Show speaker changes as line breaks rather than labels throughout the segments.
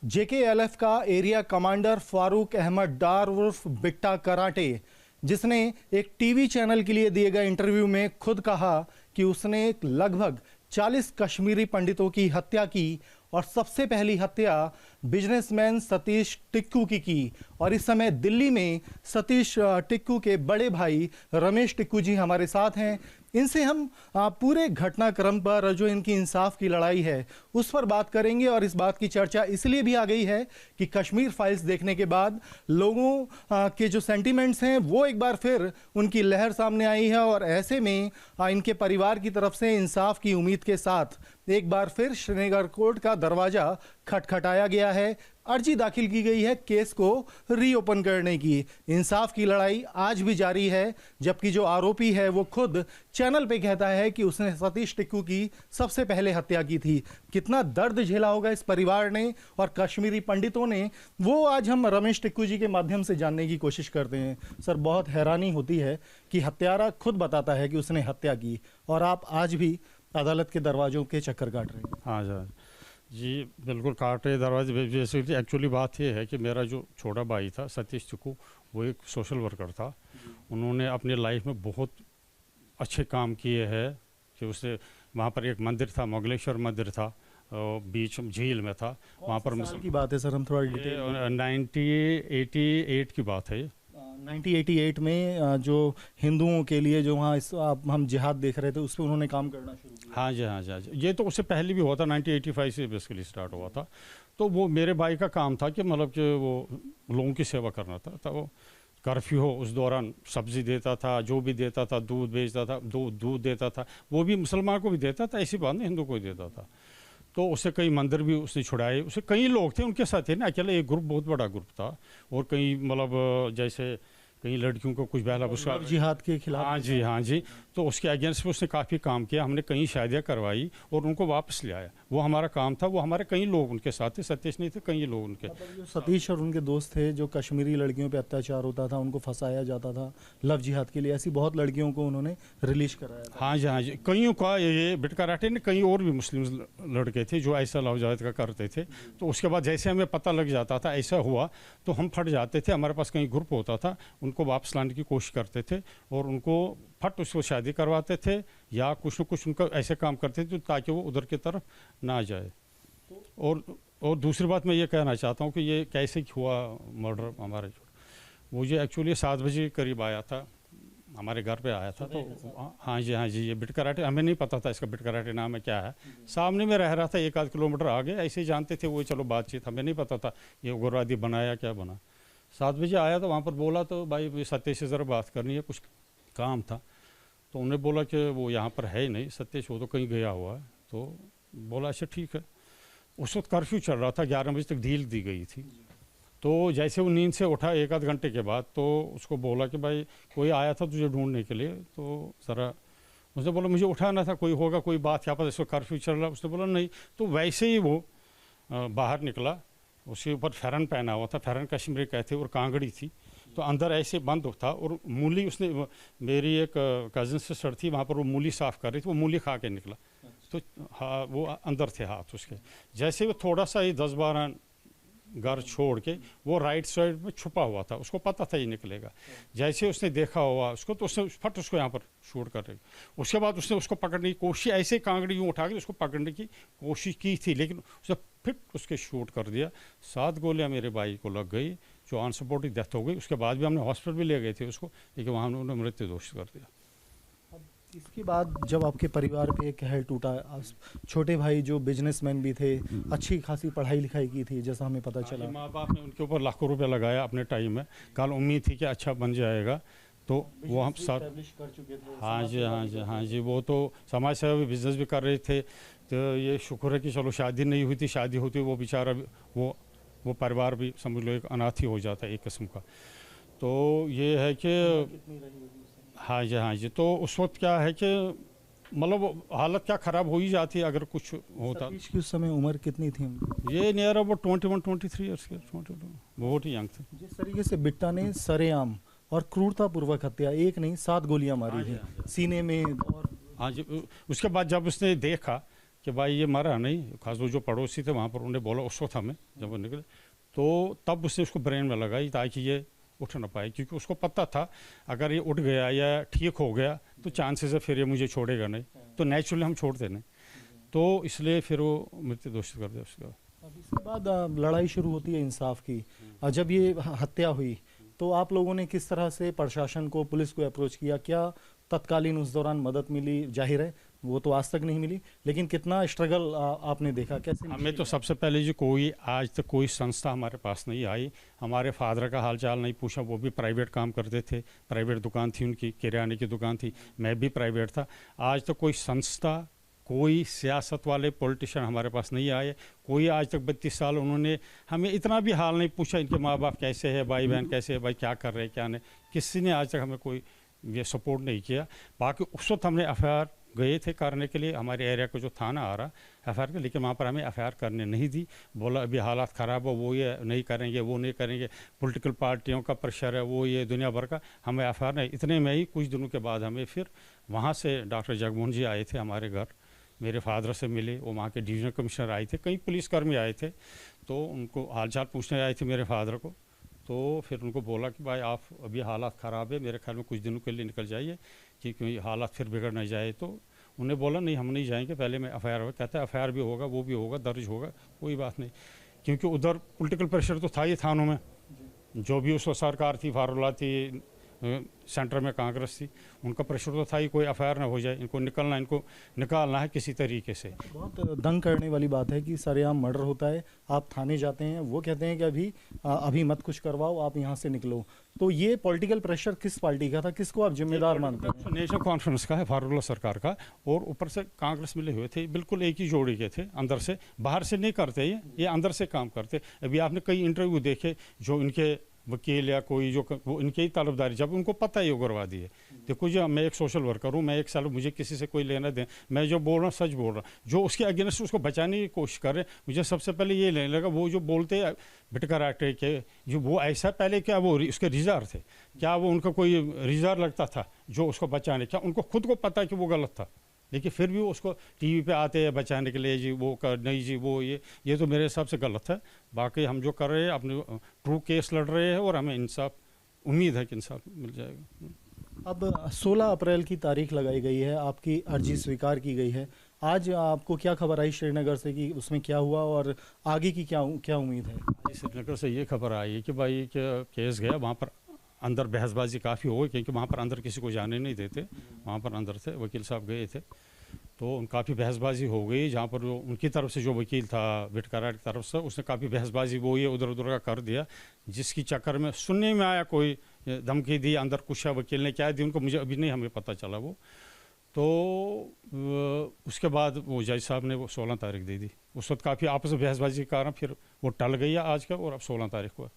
JKLF का area commander Farooq Ahmad Dar उर्फ Bitta karate, जिसने एक टीवी चैनल के लिए दिए गए इंटरव्यू में खुद कहा कि उसने एक लगभग 40 कश्मीरी पंडितों की हत्या की और सबसे पहली हत्या बिजनेसमैन सतीश टिक्कू की और इस समय दिल्ली में सतीश टिक्कू के बड़े भाई रमेश टिक्कू जी हमारे साथ हैं। इनसे हम पूरे घटनाक्रम पर जो इनकी इंसाफ की लड़ाई है उस पर बात करेंगे और इस बात की चर्चा इसलिए भी आ गई है कि कश्मीर फाइल्स देखने के बाद लोगों के जो सेंटिमेंट्स हैं वो एक बार फिर उनकी लहर सामने आई है और ऐसे में इनके परिवार की तरफ से इंसाफ की उम्मीद के साथ एक बार फिर श्रीनगर कोर्ट का दरवाजा खटखटाया गया है। अर्जी दाखिल की गई है केस को रीओपन करने की। इंसाफ की लड़ाई आज भी जारी है, जबकि जो आरोपी है वो खुद चैनल पे कहता है कि उसने सतीश टिक्कू की सबसे पहले हत्या की थी। कितना दर्द झेला होगा इस परिवार ने और कश्मीरी पंडितों ने, वो आज हम रमेश टिक्कू जी के माध्यम से जानने की कोशिश करते हैं। सर, बहुत हैरानी होती है कि हत्यारा खुद बताता है कि उसने हत्या की और आप आज भी अदालत के दरवाजों के चक्कर काट रहे हैं।
हाँ जी, बिल्कुल काट रहे दरवाजे। बेसिकली एक्चुअली बात ये है कि मेरा जो छोटा भाई था सतीश टिक्कू, वो एक सोशल वर्कर था। उन्होंने अपनी लाइफ में बहुत अच्छे काम किए हैं कि उसने वहाँ पर एक मंदिर था, मोगलेश्वर मंदिर था, बीच झील में था। वहाँ पर
साल की बात है सर, हम थोड़ा डिटेल।
1988 की बात है।
1988 में जो हिंदुओं के लिए जो वहाँ हम जिहाद देख रहे थे उस पर उन्होंने काम करना शुरू किया।
हाँ जी, हाँ जी, हाँ जी। ये तो उससे पहले भी हुआ था, 1985 से बेसिकली स्टार्ट हुआ था। तो वो मेरे भाई का काम था कि मतलब कि वो लोगों की सेवा करना था। तो वो कर्फ्यू हो उस दौरान सब्जी देता था, जो भी देता था, दूध बेचता था, दूध देता था, वो भी मुसलमान को भी देता था, ऐसी बात नहीं हिंदू को ही देता था। तो उससे कई मंदिर भी उसने छुड़ाए। उससे कई लोग थे उनके साथ, थे ना, अकेला एक ग्रुप, बहुत बड़ा ग्रुप था। और कई मतलब जैसे कई लड़कियों को कुछ बहला उसका
जिहाद के खिलाफ।
हाँ जी, हाँ जी। तो उसके अगेंस्ट में उसने काफ़ी काम किया। हमने कई शादियाँ करवाई और उनको वापस ले आया। वो हमारा काम था। वो हमारे कई लोग उनके साथ थे, सतीश नहीं थे, कई लोग उनके।
जो सतीश और उनके दोस्त थे, जो कश्मीरी लड़कियों पे अत्याचार होता था, उनको फंसाया जाता था लव जिहाद के लिए, ऐसी बहुत लड़कियों को उन्होंने रिलीज कराया था।
हाँ जी, हाँ जी। कईयों का ये बिट कराटे ने, कई और भी मुस्लिम लड़के थे जो ऐसा लव जिहाद का करते थे। तो उसके बाद जैसे हमें पता लग जाता था ऐसा हुआ तो हम फट जाते थे। हमारे पास कई ग्रुप होता था, उनको वापस लाने की कोशिश करते थे और उनको फट उसको शादी करवाते थे या कुछ न कुछ उनका ऐसे काम करते थे ताकि वो उधर की तरफ ना जाए। और दूसरी बात मैं ये कहना चाहता हूँ कि ये कैसे हुआ मर्डर हमारे। मुझे एक्चुअली 7 बजे करीब आया था, हमारे घर पे आया था। तो हाँ जी, हाँ जी, ये बिट कराटे, हमें नहीं पता था इसका बिट कराटे नाम है क्या है। सामने में रह रहा था, 1-8 किलोमीटर आगे, ऐसे ही जानते थे वो, चलो बातचीत, हमें नहीं पता था ये उग्रवादी बनाया क्या बना। 7 बजे आया तो वहाँ पर बोला तो भाई सतीश से ज़रा बात करनी है, कुछ काम था। तो उन्होंने बोला कि वो यहाँ पर है ही नहीं सतीश, वो तो कहीं गया हुआ है। तो बोला अच्छा ठीक है। उस वक्त कर्फ्यू चल रहा था, 11 बजे तक ढील दी गई थी। तो जैसे वो नींद से उठा 1-8 घंटे के बाद, तो उसको बोला कि भाई कोई आया था तुझे ढूंढने के लिए, तो ज़रा उसने बोला मुझे उठाना था, कोई होगा, कोई बात क्या पता, इसको कर्फ्यू चल रहा। उसने बोला नहीं। तो वैसे ही वो बाहर निकला, उसके ऊपर फ़ैरन पहना हुआ था, फ़ैरन कश्मीरी कहते और कांगड़ी थी। तो अंदर ऐसे बंद था और मूली, उसने, मेरी एक कज़न सिस्टर थी वहाँ पर, वो मूली साफ़ कर रही थी, वो मूली खा के निकला। तो हाँ, वो अंदर थे हाथ उसके। जैसे वो थोड़ा सा ही 10-12 घर छोड़ के वो राइट साइड में छुपा हुआ था, उसको पता था ये निकलेगा। जैसे उसने देखा हुआ उसको, तो उसने फट उसको यहाँ पर शूट कर रही। उसके बाद उसने उसको पकड़ने की कोशिश, ऐसे कांगड़ी यूँ उठा के उसको पकड़ने की कोशिश की थी, लेकिन उसने फिट उसके शूट कर दिया। 7 गोलियाँ मेरे भाई को लग गई, जो ऑन स्पॉट ही डेथ हो गई। उसके बाद भी हमने हॉस्पिटल भी ले गए थे उसको, लेकिन वहाँ उन्होंने मृत्यु घोषित कर दिया।
इसके बाद जब आपके परिवार पे एक कहर टूटा, छोटे भाई जो बिजनेसमैन भी थे, अच्छी खासी पढ़ाई लिखाई की थी, जैसा हमें पता चला,
माँ बाप ने उनके ऊपर लाखों रुपए लगाया अपने टाइम में, कल उम्मीद थी कि अच्छा बन जाएगा। तो वो हम साथ
कर चुके थे।
हाँ जी, हाँ जी, हाँ जी, वो तो समाज सेवा भी, बिजनेस भी कर रहे थे। तो ये शुक्र है कि चलो शादी नहीं हुई थी, शादी होती वो बेचारा वो परिवार भी समझ लो एक अनाथ ही हो जाता है एक किस्म का। तो ये है कि हाँ जी, हाँ जी। तो उस वक्त क्या है कि मतलब हालत क्या ख़राब हो ही जाती अगर कुछ होता।
सतीश की उस समय उम्र कितनी थी?
ये नियर अबाउट 21-23 ईयर्स के, 22, बहुत ही यंग थे।
जिस तरीके से बिट्टा ने सरेआम और क्रूरतापूर्वक हत्या, एक नहीं 7 गोलियां मारी हैं सीने में। और
हाँ जी, उसके बाद जब उसने देखा कि कि भाई ये मरा नहीं, खास वो जो पड़ोसी थे वहाँ पर उन्हें बोला उस वक्त हमें जब वो निकले, तो तब उसने उसको ब्रेन में लगाई ताकि ये उठ ना पाए, क्योंकि उसको पता था अगर ये उठ गया या ठीक हो गया तो चांसेस है फिर ये मुझे छोड़ेगा नहीं, तो नेचुरली हम छोड़ते नहीं, तो इसलिए फिर वो मृत्यु घोषित कर दिया उसका।
अब इसके बाद लड़ाई शुरू होती है इंसाफ की। जब ये हत्या हुई तो आप लोगों ने किस तरह से प्रशासन को, पुलिस को अप्रोच किया? क्या तत्कालीन उस दौरान मदद मिली? जाहिर है वो तो आज तक नहीं मिली, लेकिन कितना स्ट्रगल आपने देखा, कैसे?
हमें तो सबसे पहले जो कोई आज तक कोई संस्था हमारे पास नहीं आई, हमारे फादर का हालचाल नहीं पूछा, वो भी प्राइवेट काम करते थे, प्राइवेट दुकान थी उनकी, किराने की दुकान थी, मैं भी प्राइवेट था। आज तक कोई संस्था, कोई सियासत वाले पॉलिटिशियन हमारे पास नहीं आए, कोई आज तक 32 साल उन्होंने हमें इतना भी हाल नहीं पूछा इनके माँ बाप कैसे है, भाई बहन कैसे है, भाई क्या कर रहे हैं क्या नहीं, किसी ने आज तक हमें कोई ये सपोर्ट नहीं किया। बाकी उस वक्त हमने एफआईआर गए थे करने के लिए, हमारे एरिया को जो थाना आ रहा एफआईआर के, लेकिन वहाँ पर हमें एफआईआर करने नहीं दी, बोला अभी हालात ख़राब हो, वो ये नहीं करेंगे, वो नहीं करेंगे, पॉलिटिकल पार्टियों का प्रेशर है, वो ये दुनिया भर का, हमें एफआईआर नहीं। इतने में ही कुछ दिनों के बाद हमें फिर वहाँ से डॉक्टर जगमोहन जी आए थे हमारे घर, मेरे फादर से मिले, वो वहाँ के डिवीजनल कमिश्नर आए थे, कई पुलिसकर्मी आए थे, तो उनको हालचाल पूछने आए थे मेरे फादर को, तो फिर उनको बोला कि भाई आप अभी हालात ख़राब है, मेरे ख्याल में कुछ दिनों के लिए निकल जाइए क्योंकि हालात फिर बिगड़ नहीं जाए। तो उन्हें बोला नहीं हम नहीं जाएंगे, पहले मैं एफआईआर होगा, कहता है एफआईआर भी होगा, वो भी होगा, दर्ज होगा, कोई बात नहीं, क्योंकि उधर पॉलिटिकल प्रेशर तो था ही थानों में, जो भी उस सरकार थी, फारुल्ला थी, सेंटर में कांग्रेस थी, उनका प्रेशर तो था ही कोई एफआईआर ना हो जाए, इनको निकालना है किसी तरीके से।
बहुत दंग करने वाली बात है कि सरेआम मर्डर होता है, आप थाने जाते हैं, वो कहते हैं कि अभी मत कुछ करवाओ, आप यहाँ से निकलो। तो ये पॉलिटिकल प्रेशर किस पार्टी का था, किसको आप जिम्मेदार मानते हैं?
नेशनल कॉन्फ्रेंस का है, फारुल्ला सरकार का, और ऊपर से कांग्रेस मिले हुए थे, बिल्कुल एक ही जोड़ी के थे, अंदर से, बाहर से नहीं करते ये अंदर से काम करते। अभी आपने कई इंटरव्यू देखे जो इनके वकील या कोई जो वो इनके ही तलबदारी, जब उनको पता है उग्रवादी है। देखो जी मैं एक सोशल वर्कर हूँ, मैं एक साल, मुझे किसी से कोई लेना दें, मैं जो बोल रहा हूँ सच बोल रहा हूँ, जो उसके अगेंस्ट उसको बचाने की कोशिश कर रहे हैं, मुझे सबसे पहले ये लेने लगा वो जो बोलते हैं बिटकराटे के, जो वो ऐसा पहले क्या वो उसके रिजार थे, क्या वो उनका कोई रिजार लगता था जो उसको बचाने, क्या उनको खुद को पता है कि वो गलत था, लेकिन फिर भी उसको टीवी पे आते हैं बचाने के लिए, जी वो कर नहीं जी वो ये तो मेरे हिसाब से गलत है। बाकी हम जो कर रहे हैं अपने ट्रू केस लड़ रहे हैं और हमें इंसाफ, उम्मीद है कि इंसाफ मिल जाएगा।
अब 16 अप्रैल की तारीख लगाई गई है, आपकी अर्जी स्वीकार की गई है, आज आपको क्या खबर आई श्रीनगर से कि उसमें क्या हुआ और आगे की क्या उम्मीद है?
श्रीनगर से ये खबर आई है कि भाई केस गया, वहाँ पर अंदर बहसबाजी काफ़ी हो गई, क्योंकि वहाँ पर अंदर किसी को जाने नहीं देते, वहाँ पर अंदर थे, वकील साहब गए थे, तो काफ़ी बहसबाजी हो गई, जहाँ पर उनकी तरफ से जो वकील था बिटकराट की तरफ से, उसने काफ़ी बहसबाजी वो ये उधर उधर का कर दिया, जिसकी चक्कर में सुनने में आया कोई धमकी दी, अंदर कुछ वकील ने क्या दी उनको, मुझे अभी नहीं हमें पता चला वो। तो उसके बाद वो जज साहब ने वो 16 तारीख दे दी, उस वक्त काफ़ी आपस में बहसबाजी के कारण फिर वो टल गई आज का, और अब 16 तारीख को।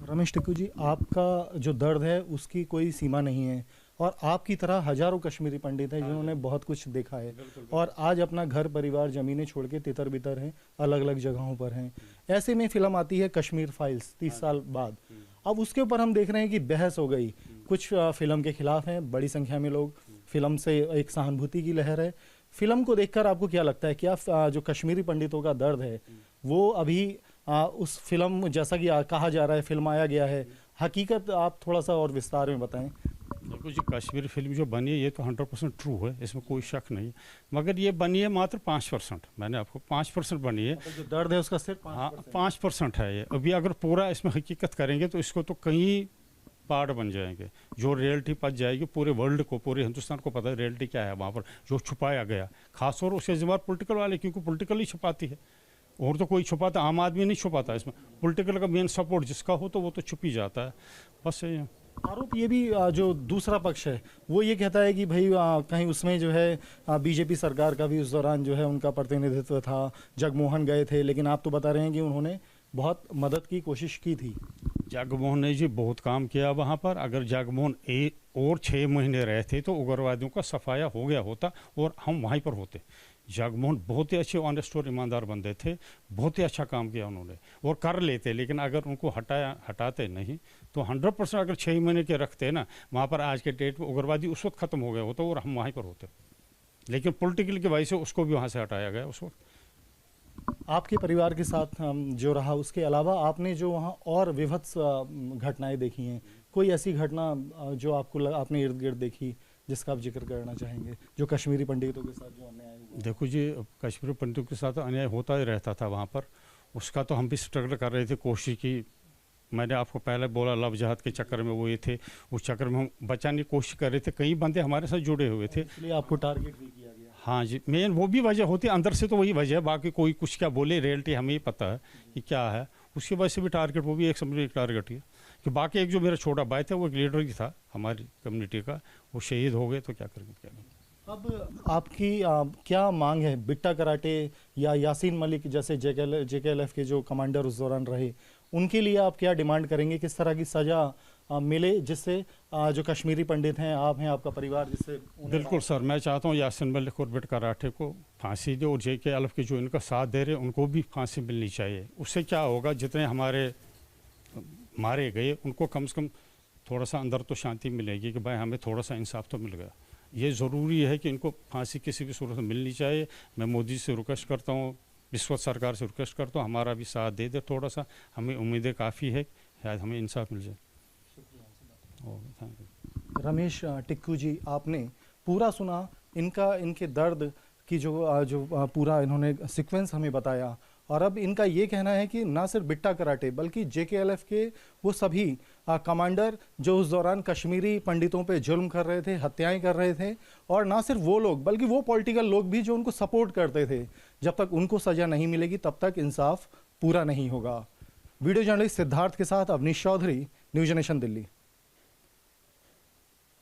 रमेश टिक्कू जी, आपका जो दर्द है उसकी कोई सीमा नहीं है, और आपकी तरह हजारों कश्मीरी पंडित हैं जिन्होंने बहुत कुछ देखा है, और आज अपना घर परिवार ज़मीनें छोड़ के तितर बितर हैं, अलग अलग जगहों पर हैं। ऐसे में फिल्म आती है कश्मीर फाइल्स 30 साल बाद, अब उसके ऊपर हम देख रहे हैं कि बहस हो गई, कुछ फिल्म के खिलाफ हैं, बड़ी संख्या में लोग, फिल्म से एक सहानुभूति की लहर है। फिल्म को देखकर आपको क्या लगता है, क्या जो कश्मीरी पंडितों का दर्द है वो अभी उस फिल्म जैसा कि कहा जा रहा है फिल्माया गया है, हकीकत आप थोड़ा सा और विस्तार में बताएं?
देखो जी, कश्मीर फिल्म जो बनी है ये तो 100% ट्रू है, इसमें कोई शक नहीं, मगर ये बनी है मात्र 5%, मैंने आपको 5% बनी है,
जो दर्द है उसका सिर्फ
5% है ये। अभी अगर पूरा इसमें हकीकत करेंगे तो इसको तो कई पार्ट बन जाएंगे, जो रियलिटी पच जाएगी पूरे वर्ल्ड को, पूरे हिंदुस्तान को पता है रियलिटी क्या है वहाँ पर, जो छुपाया गया, खासतौर उसके जिम्मेदार पॉलिटिकल वाले, क्योंकि पॉलिटिकल ही छुपाती है, और तो कोई छुपाता, आम आदमी नहीं छुपाता, इसमें पॉलिटिकल का मेन सपोर्ट जिसका हो तो वो तो छुप ही जाता है, बस यही है।
आरोप ये भी जो दूसरा पक्ष है वो ये कहता है कि भाई कहीं उसमें जो है बीजेपी सरकार का भी उस दौरान जो है उनका प्रतिनिधित्व था, जगमोहन गए थे, लेकिन आप तो बता रहे हैं कि उन्होंने बहुत मदद की कोशिश की थी।
जगमोहन ने जी बहुत काम किया वहाँ पर, अगर जगमोहन और 6 महीने रहे थे तो उग्रवादियों का सफाया हो गया होता और हम वहीं पर होते। जगमोहन बहुत ही अच्छे ऑनेस्ट और ईमानदार बंदे थे, बहुत ही अच्छा काम किया उन्होंने और कर लेते, लेकिन अगर उनको हटाते नहीं तो 100% अगर 6 महीने के रखते ना वहाँ पर, आज के डेट में उग्रवादी उस वक्त ख़त्म हो गया होता और हम वहीं पर होते। लेकिन पॉलिटिकल की वजह से उसको भी वहाँ से हटाया गया उस वक्त।
आपके परिवार के साथ जो रहा, उसके अलावा आपने जो वहाँ और विभत्स घटनाएं देखी हैं, कोई ऐसी घटना जो आपको आपने इर्द गिर्द देखी जिसका आप जिक्र करना चाहेंगे, जो कश्मीरी पंडितों के साथ जो अन्याय हुआ?
देखो जी, कश्मीरी पंडितों के साथ अन्याय होता ही रहता था वहाँ पर, उसका तो हम भी स्ट्रगल कर रहे थे, कोशिश की। मैंने आपको पहले बोला लव जहाद के चक्कर में वो ये थे, उस चक्कर में हम बचाने की कोशिश कर रहे थे, कई बंदे हमारे साथ जुड़े हुए थे।
इसलिए आपको टारगेट भी किया गया?
हाँ जी, मेन वो भी वजह होती है, अंदर से तो वही वजह है, बाकी कोई कुछ क्या बोले, रियलिटी हमें ही पता है कि क्या है, उसकी वजह से भी टारगेट, वो भी एक समझो एक टारगेट ही है। कि बाकी एक जो मेरा छोटा भाई था वो एक लीडर ही था हमारी कम्युनिटी का, वो शहीद हो गए, तो क्या करेंगे क्या करेंगे।
अब आपकी क्या मांग है? बिट्टा कराटे या यासीन मलिक जैसे JKLF के जो कमांडर उस दौरान रहे, उनके लिए आप क्या डिमांड करेंगे? किस तरह की सज़ा मिले जिससे जो कश्मीरी पंडित हैं, आप हैं, आपका परिवार, जिससे?
बिल्कुल सर, मैं चाहता हूँ यासीन मलिक और बिट्टा कराटे को फांसी दे, और JKLF के जो इनका साथ दे रहे उनको भी फांसी मिलनी चाहिए। उससे क्या होगा, जितने हमारे मारे गए उनको कम से कम थोड़ा सा अंदर तो शांति मिलेगी कि भाई हमें थोड़ा सा इंसाफ तो मिल गया। ये ज़रूरी है कि इनको फांसी किसी भी सूरत में मिलनी चाहिए। मैं मोदी से रिक्वेस्ट करता हूँ, विश्व सरकार से रिक्वेस्ट करता हूँ, हमारा भी साथ दे दे थोड़ा सा, हमें उम्मीदें काफ़ी है, शायद हमें इंसाफ मिल जाए। Thank you.
रमेश टिक्कू जी, आपने पूरा सुना इनके दर्द की जो पूरा इन्होंने सीक्वेंस हमें बताया, और अब इनका ये कहना है कि ना सिर्फ बिट्टा कराटे बल्कि JKLF के वो सभी कमांडर जो उस दौरान कश्मीरी पंडितों पे जुल्म कर रहे थे, हत्याएं कर रहे थे, और ना सिर्फ वो लोग बल्कि वो पॉलिटिकल लोग भी जो उनको सपोर्ट करते थे, जब तक उनको सज़ा नहीं मिलेगी तब तक इंसाफ पूरा नहीं होगा। वीडियो जर्नलिस्ट सिद्धार्थ के साथ अवनीश चौधरी, न्यूज़ नेशन दिल्ली।